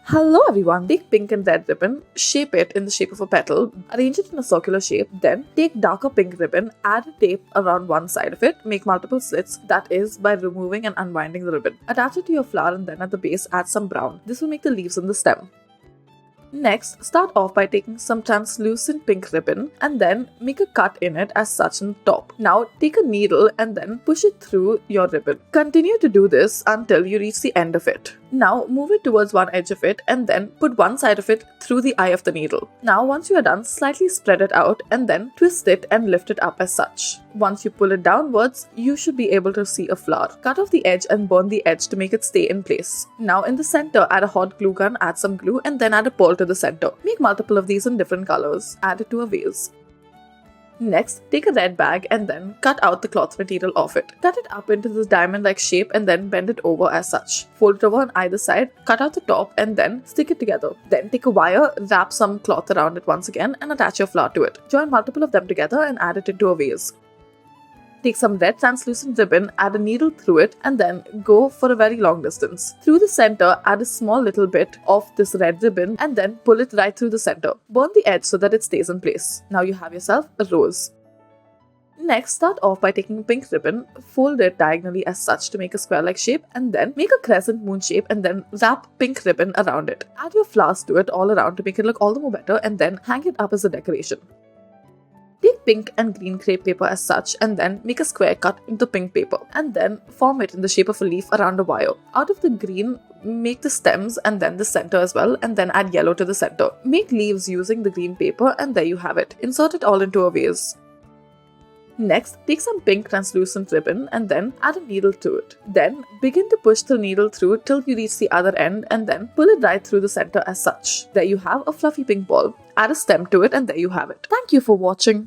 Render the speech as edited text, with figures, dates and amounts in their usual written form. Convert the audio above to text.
Hello everyone, take pink and red ribbon, shape it in the shape of a petal, arrange it in a circular shape, then take darker pink ribbon, add a tape around one side of it, make multiple slits, that is by removing and unwinding the ribbon. Attach it to your flower and then at the base add some brown. This will make the leaves in the stem. Next, start off by taking some translucent pink ribbon and then make a cut in it as such on the top. Now take a needle and then push it through your ribbon. Continue to do this until you reach the end of it. Now move it towards one edge of it and then put one side of it through the eye of the needle. Now once you are done, slightly spread it out and then twist it and lift it up as such. Once you pull it downwards, you should be able to see a flower. Cut off the edge and burn the edge to make it stay in place. Now in the center, add a hot glue gun, add some glue and then add a pearl to the center. Make multiple of these in different colors. Add it to a vase. Next, take a red bag and then cut out the cloth material off it. Cut it up into this diamond-like shape and then bend it over as such. Fold it over on either side, cut out the top and then stick it together. Then take a wire, wrap some cloth around it once again and attach your flower to it. Join multiple of them together and add it into a vase. Take some red translucent ribbon, add a needle through it and then go for a very long distance. Through the center, add a small little bit of this red ribbon and then pull it right through the center. Burn the edge so that it stays in place. Now you have yourself a rose. Next, start off by taking a pink ribbon, fold it diagonally as such to make a square-like shape and then make a crescent moon shape and then wrap pink ribbon around it. Add your flowers to it all around to make it look all the more better and then hang it up as a decoration. Take pink and green crepe paper as such and then make a square cut into pink paper and then form it in the shape of a leaf around a wire. Out of the green, make the stems and then the center as well and then add yellow to the center. Make leaves using the green paper and there you have it. Insert it all into a vase. Next, take some pink translucent ribbon and then add a needle to it. Then, begin to push the needle through till you reach the other end and then pull it right through the center as such. There you have a fluffy pink ball. Add a stem to it and there you have it. Thank you for watching.